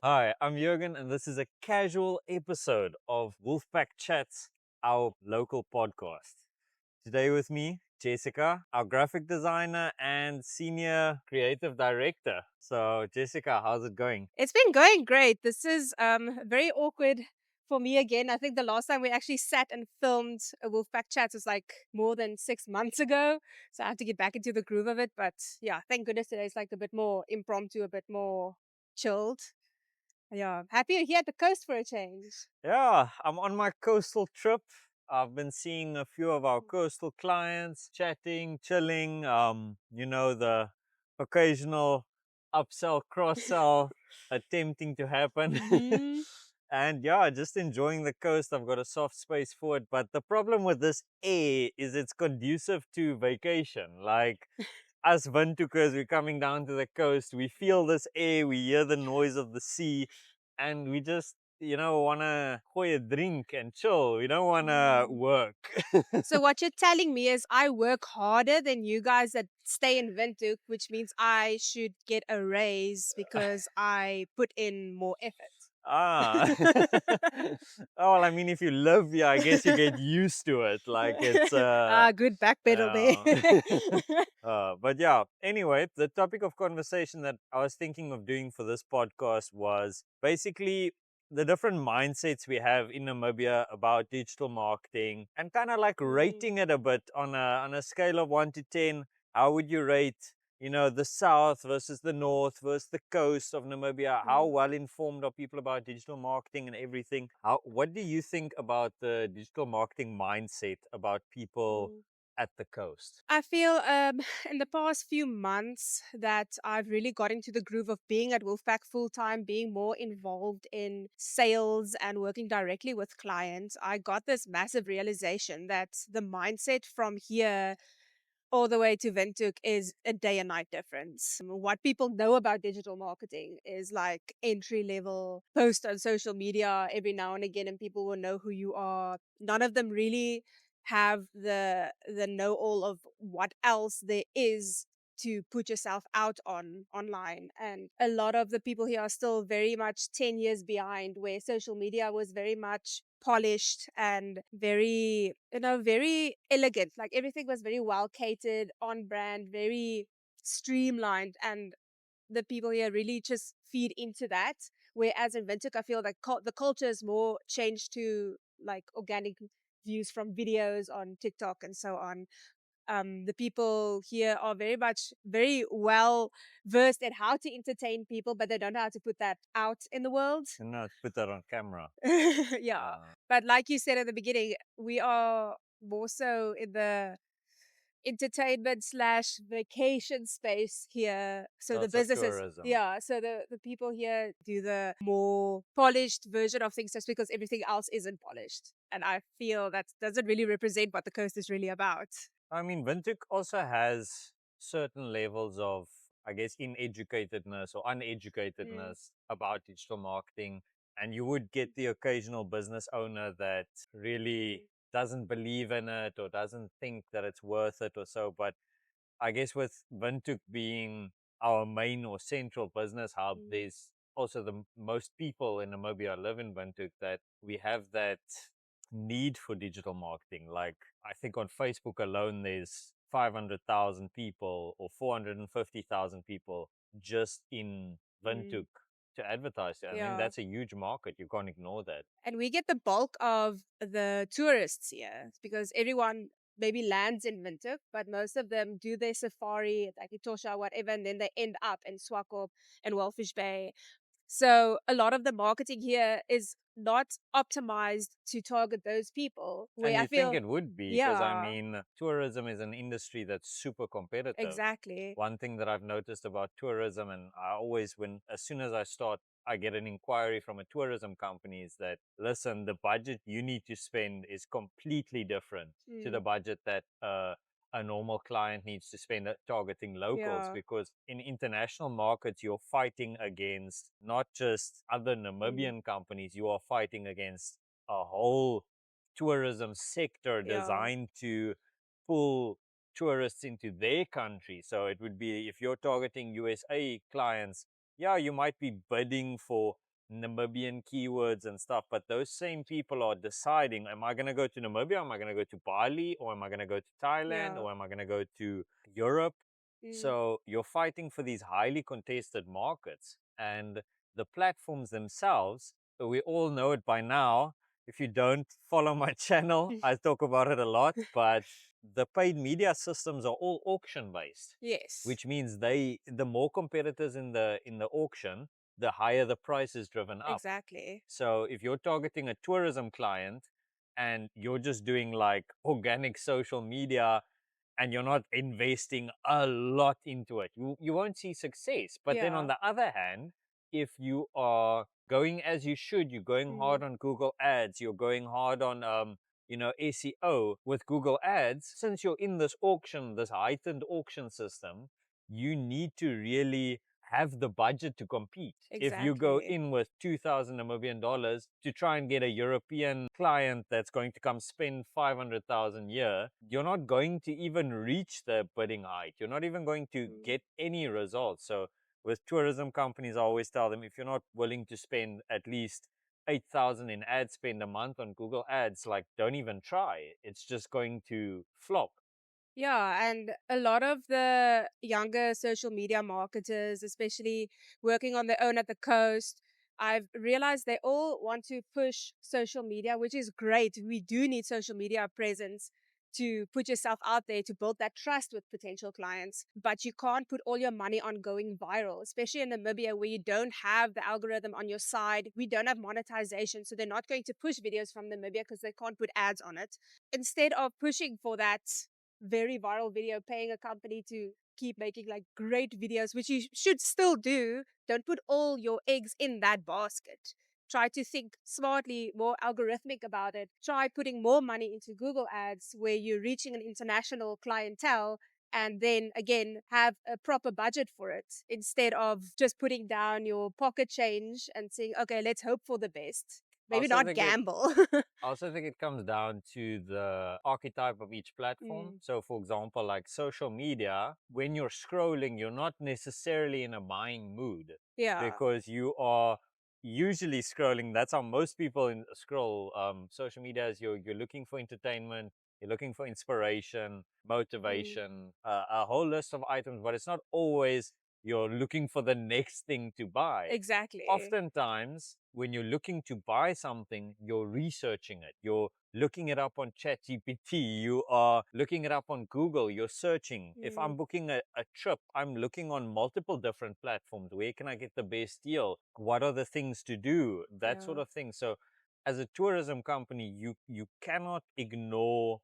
Hi, I'm Jürgen, and this is a casual episode of Wolfpack Chats, our local podcast. Today with me, Jessica, our graphic designer and senior creative director. So, Jessica, how's it going? It's been going great. This is very awkward for me again. I think the last time we actually sat and filmed a Wolfpack chat was like more than 6 months ago. So I have to get back into the groove of it. But yeah, thank goodness today is like a bit more impromptu, a bit more chilled. Yeah, happy you're here at the coast for a change. Yeah, I'm on my coastal trip. I've been seeing a few of our coastal clients, chatting, chilling, the occasional upsell, cross-sell attempting to happen. Mm-hmm. And yeah, just enjoying the coast. I've got a soft space for it. But the problem with this air is it's conducive to vacation. Like us Windhoekers, we're coming down to the coast. We feel this air, we hear the noise of the sea, and we just, want to gooi a drink and chill. We don't want to work. So what you're telling me is I work harder than you guys that stay in Windhoek, which means I should get a raise because I put in more effort. Ah. Oh, well, I mean, if you live here, I guess you get used to it. Like it's Good backpedal there. uh, but yeah, anyway, the topic of conversation that I was thinking of doing for this podcast was basically the different mindsets we have in Namibia about digital marketing and kind of like Mm, rating it a bit on a scale of 1 to 10. How would you rate, the south versus the north versus the coast of Namibia? How mm, well informed are people about digital marketing and everything? What do you think about the digital marketing mindset about people mm. at the coast? I feel in the past few months that I've really got into the groove of being at Wolfpack full time, being more involved in sales and working directly with clients. I got this massive realization that the mindset from here all the way to Windhoek is a day and night difference. What people know about digital marketing is like entry level post on social media every now and again, and people will know who you are. None of them really have the know all of what else there is to put yourself out on online, and a lot of the people here are still very much 10 years behind where social media was very much polished and very very elegant, like everything was very well catered, on brand, very streamlined, and the people here really just feed into that. Whereas in Windhoek, I feel like the culture is more changed to like organic views from videos on TikTok and so on. The people here are very much very well versed at how to entertain people, but they don't know how to put that out in the world. Put that on camera. Yeah. Uh, But like you said at the beginning, we are more so in the entertainment slash vacation space here. So the Lots of businesses, tourism. yeah. So the people here do the more polished version of things just because everything else isn't polished. And I feel that doesn't really represent what the coast is really about. I mean, Windhoek also has certain levels of, I guess, ineducatedness or Mm, uneducatedness about digital marketing. And you would get the occasional business owner that really doesn't believe in it or doesn't think that it's worth it or so. But I guess with Windhoek being our main or central business hub, mm, there's also the most people in Namibia live in Windhoek that we have that need for digital marketing. Like I think on Facebook alone, there's 500,000 people or 450,000 people just in mm. Windhoek to advertise. I mean, Yeah. that's a huge market. You can't ignore that. And we get the bulk of the tourists here because everyone maybe lands in Windhoek, but most of them do their safari at like Etosha, whatever, and then they end up in Swakop and Wellfish Bay. So a lot of the marketing here is not optimized to target those people. And Where I you think feel, it would be because I yeah, mean, tourism is an industry that's super competitive. exactly. One thing that I've noticed about tourism, and I always, as soon as I start, I get an inquiry from a tourism company is that, listen, the budget you need to spend is completely different to the Mm, budget that a normal client needs to spend targeting locals yeah. because in international markets, you're fighting against not just other Mm, Namibian companies, you are fighting against a whole tourism sector yeah. designed to pull tourists into their country. So it would be if you're targeting USA clients, yeah, you might be bidding for Namibian keywords and stuff, but those same people are deciding, am I going to go to Namibia? Am I going to go to Bali? Or am I going to go to Thailand? Yeah. Or am I going to go to Europe? Mm. So you're fighting for these highly contested markets. And the platforms themselves, we all know it by now. If you don't follow my channel, I talk about it a lot, but the paid media systems are all auction based, Yes. which means the more competitors in the auction, the higher the price is driven up. Exactly. So if you're targeting a tourism client and you're just doing like organic social media and you're not investing a lot into it, you won't see success. But then on Yeah. the other hand, if you are going as you should, you're going hard Mm. on Google Ads, you're going hard on SEO with Google Ads, since you're in this auction, this heightened auction system, you need to really have the budget to compete. If you go Exactly. in with 2,000 Namibian dollars to try and get a European client that's going to come spend 500,000 a year, you're not going to even reach the bidding height. You're not even going to Mm. get any results. So with tourism companies, I always tell them, if you're not willing to spend at least 8,000 in ad spend a month on Google Ads, like, don't even try. It's just going to flop. Yeah, and a lot of the younger social media marketers, especially working on their own at the coast, I've realized they all want to push social media, which is great. We do need social media presence to put yourself out there to build that trust with potential clients. But you can't put all your money on going viral, especially in Namibia where you don't have the algorithm on your side. We don't have monetization, so they're not going to push videos from Namibia because they can't put ads on it. Instead of pushing for that very viral video, paying a company to keep making like great videos, which you should still do. Don't put all your eggs in that basket. Try to think smartly, more algorithmic about it. Try putting more money into Google Ads where you're reaching an international clientele, and then again have a proper budget for it instead of just putting down your pocket change and saying, okay, let's hope for the best. I Maybe also not think it gamble. I also think it comes down to the archetype of each platform. Mm, So, for example, like social media, when you're scrolling, you're not necessarily in a buying mood yeah. because you are usually scrolling. That's how most people scroll social media. Is you're looking for entertainment, you're looking for inspiration, Mm, motivation, a whole list of items, but it's not always you're looking for the next thing to buy. exactly. Oftentimes when you're looking to buy something, you're researching it, you're looking it up on ChatGPT, you are looking it up on Google, you're searching. If Mm, I'm booking a trip, I'm looking on multiple different platforms. Where can I get the best deal? What are the things to do? That sort yeah. of thing. So as a tourism company, you cannot ignore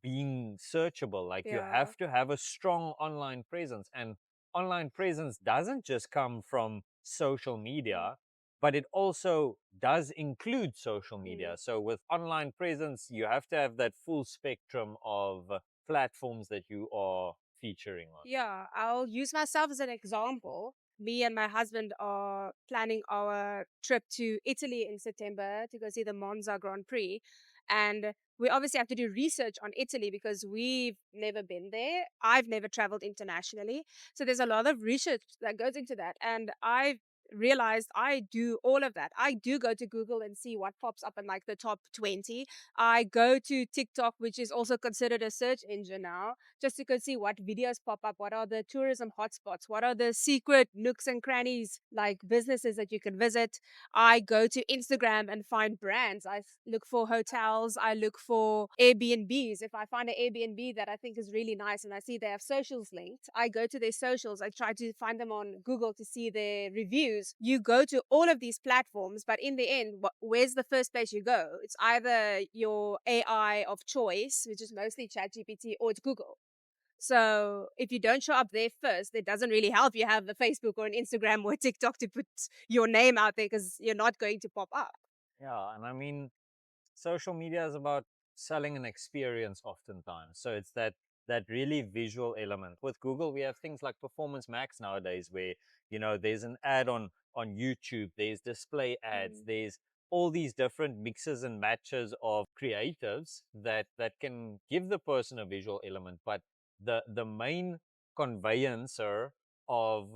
being searchable. Like, you Yeah. have to have a strong online presence, and online presence doesn't just come from social Mm, media, but it also does include social media. mm. So with online presence, you have to have that full spectrum of platforms that you are featuring on. Yeah, I'll use myself as an example. Me and my husband are planning our trip to Italy in September to go see the Monza Grand Prix. And we obviously have to do research on Italy because we've never been there. I've never traveled internationally. So there's a lot of research that goes into that. And I've realized I do all of that. I do go to Google and see what pops up in like the top 20. I go to TikTok, which is also considered a search engine now, just to go see what videos pop up, what are the tourism hotspots, what are the secret nooks and crannies, like businesses that you can visit. I go to Instagram and find brands. Look for hotels, I look for Airbnbs. If I find an Airbnb that I think is really nice and I see they have socials linked, I go to their socials. I try to find them on Google to see their reviews. You go to all of these platforms, but in the end, where's the first place you go? It's either your AI of choice, which is mostly ChatGPT, or it's Google. So if you don't show up there first, it doesn't really help you have a Facebook or an Instagram or a TikTok to put your name out there because you're not going to pop up. Yeah, and I mean, social media is about selling an experience oftentimes. So it's that really visual element. With Google, we have things like Performance Max nowadays, where there's an ad on YouTube, there's display ads, Mm, there's all these different mixes and matches of creatives that can give the person a visual element. But the main conveyancer of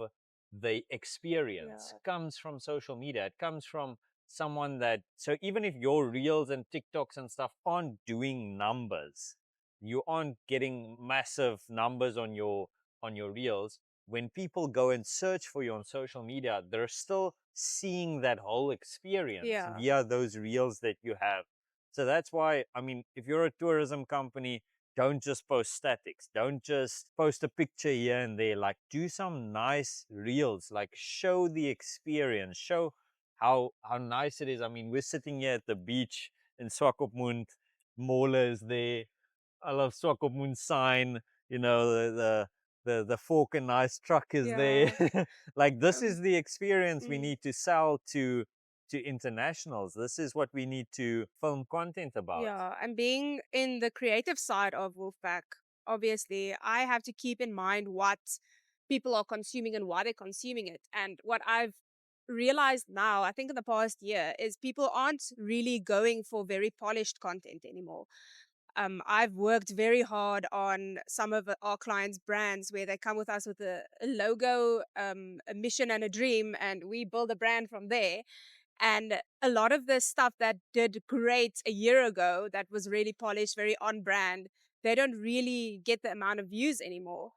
the experience Yeah. comes from social media. It comes from someone that, so even if your reels and TikToks and stuff aren't doing numbers, you aren't getting massive numbers on your reels, when people go and search for you on social media, they're still seeing that whole experience Yeah. via those reels that you have. So that's why, I mean, if you're a tourism company, don't just post statics. Don't just post a picture here and there. Like, do some nice reels. Like, show the experience. Show how nice it is. I mean, we're sitting here at the beach in Swakopmund. Mola is there. I love Swakopmund sign. You know, the fork and nice truck is there. Yeah. Like, this Um, is the experience we mm. need to sell to internationals. This is what we need to film content about. Yeah, and being in the creative side of Wolfpack, obviously, I have to keep in mind what people are consuming and why they're consuming it. And what I've realized now, I think in the past year, is people aren't really going for very polished content anymore. I've worked very hard on some of our clients' brands where they come with us with a logo, a mission, and a dream, and we build a brand from there. And a lot of the stuff that did great a year ago, that was really polished, very on brand, they don't really get the amount of views anymore.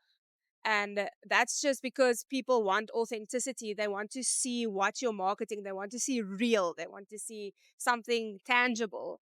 And that's just because people want authenticity. They want to see what you're marketing. They want to see real. They want to see something tangible.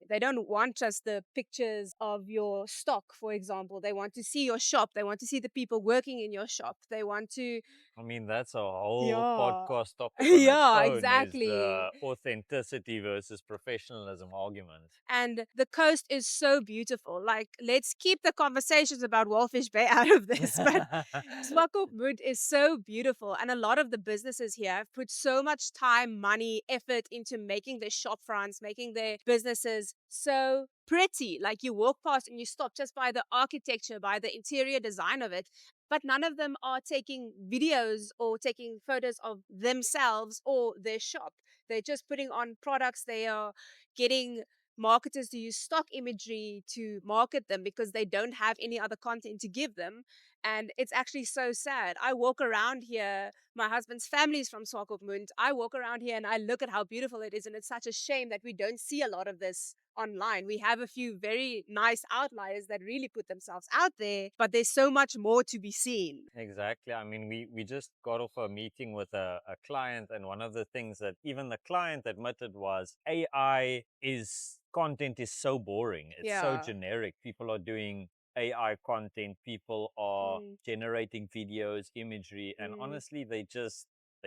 They don't want just the pictures of your stock, for example. They want to see your shop. They want to see the people working in your shop. They want to, I mean, that's a whole yeah. podcast topic on its Yeah, own, is exactly. the authenticity versus professionalism argument. And the coast is so beautiful. Like, let's keep the conversations about Wallfish Bay out of this. But Swakopmund is so beautiful, and a lot of the businesses here have put so much time, money, effort into making their shop fronts, making their businesses so pretty. Like, you walk past and you stop just by the architecture, by the interior design of it. But none of them are taking videos or taking photos of themselves or their shop. They're just putting on products. They are getting marketers to use stock imagery to market them because they don't have any other content to give them. And it's actually so sad. I walk around here, my husband's family is from Swakopmund. I walk around here and I look at how beautiful it is. And it's such a shame that we don't see a lot of this online. We have a few very nice outliers that really put themselves out there, but there's so much more to be seen. Exactly. I mean, we just got off a meeting with a client, and one of the things that even the client admitted was AI is content is so boring. It's so Yeah. generic. People are doing AI content, people are Mm, generating videos, imagery, and mm, honestly, they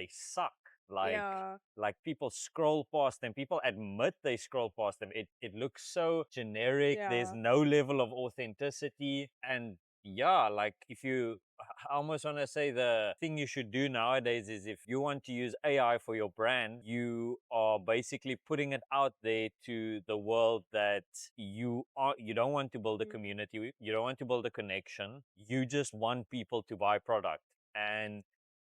suck. Like yeah. like people scroll past them. People admit they scroll past them. It looks so generic. There's Yeah. no level of authenticity, and yeah, like if you, I almost want to say the thing you should do nowadays is, if you want to use AI for your brand, you are basically putting it out there to the world that you don't want to build a Mm, community, you don't want to build a connection, you just want people to buy product. And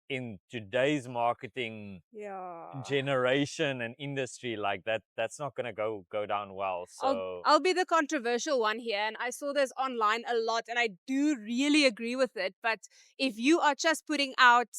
in today's marketing yeah. generation and industry, like that's not going to go down well. I'll So I'll be the controversial one here, and I saw this online a lot, and I do really agree with it. But if you are just putting out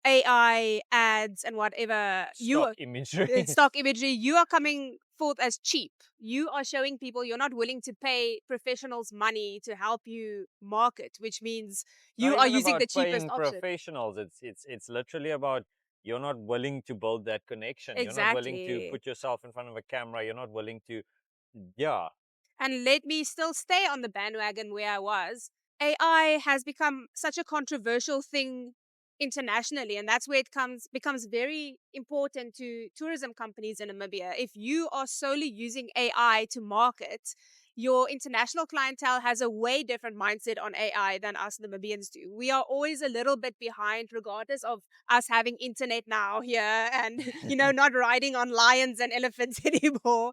AI ads and whatever, stock imagery. stock imagery, you are coming forth as cheap. You are showing people you're not willing to pay professionals money to help you market, which means Not you are even using about the cheapest paying option. professionals. It's literally about, you're not willing to build that connection. You're not willing to Exactly. put yourself in front of a camera. You're not willing to, yeah. And let me still stay on the bandwagon where I was. AI has become such a controversial thing internationally, and that's where it becomes very important to tourism companies in Namibia. If you are solely using AI to market, your international clientele has a way different mindset on AI than us Namibians do. We are always a little bit behind, regardless of us having internet now here and not riding on lions and elephants anymore.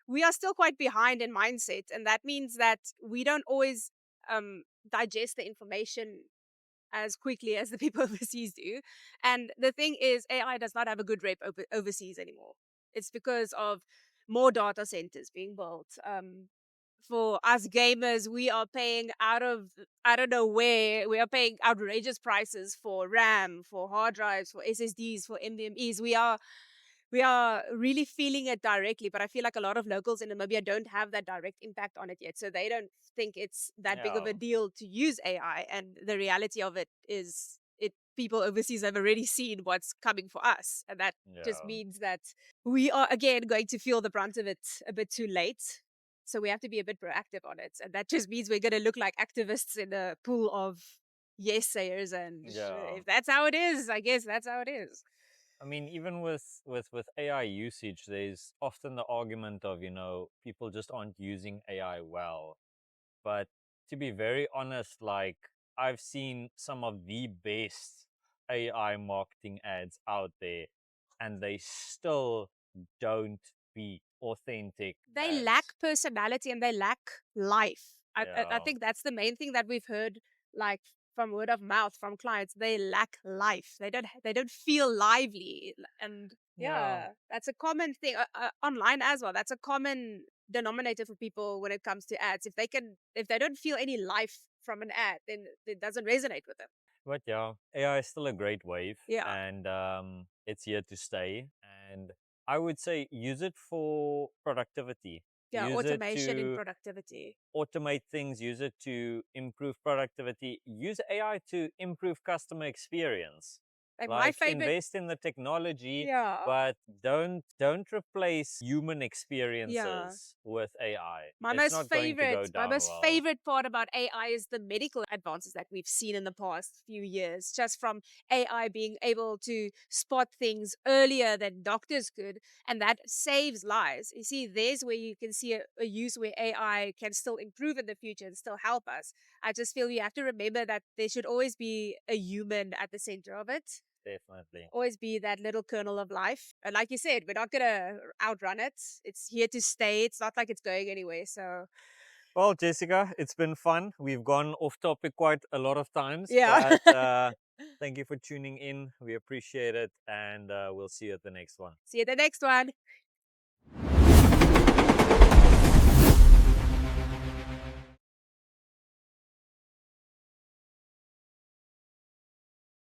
We are still quite behind in mindset, and that means that we don't always digest the information as quickly as the people overseas do. And the thing is, AI does not have a good rep overseas anymore. It's because of more data centers being built, for us gamers, we are paying out of I don't know where. We are paying outrageous prices for RAM, for hard drives, for SSDs, for NVMEs. We are really feeling it directly, but I feel like a lot of locals in Namibia don't have that direct impact on it yet. So they don't think it's that big of Yeah, a deal to use AI. And the reality of it is it people overseas have already seen what's coming for us. And that just yeah, means that we are again going to feel the brunt of it a bit too late. So we have to be a bit proactive on it. And that just means we're gonna look like activists in a pool of yes sayers. And yeah. if that's how it is, I guess that's how it is. I mean, even with AI usage, there's often the argument of, people just aren't using AI well. But to be very honest, like, I've seen some of the best AI marketing ads out there, and they still don't beat authentic They lack ads. personality and they lack life. I Yeah. think that's the main thing that we've heard, like from word of mouth from clients. They lack life. They don't feel lively, and Yeah. yeah, that's a common thing online as well. That's a common denominator for people when it comes to ads. If they don't feel any life from an ad, then it doesn't resonate with them. But yeah, AI is still a great wave, Yeah, and it's here to stay. And I would say use it for productivity. yeah, Use it automation in to productivity. automate things, use it to improve productivity, use AI to improve customer experience. Like my Like, favorite, invest in the technology, yeah, but don't replace human yeah. experiences with AI. My It's most not going to favorite, go my down most well. favorite part about AI is the medical advances that we've seen in the past few years. Just from AI being able to spot things earlier than doctors could, and that saves lives. You see, there's where you can see a use where AI can still improve in the future and still help us. I just feel you have to remember that there should always be a human at the center of it. Definitely. Always be that little kernel of life. And like you said, we're not gonna outrun it. It's here to stay. It's not like it's going anywhere. So Well, Jessica, it's been fun. We've gone off topic quite a lot of times, yeah. but thank you for tuning in. We appreciate it, and we'll see you at the next one. See you at the next one.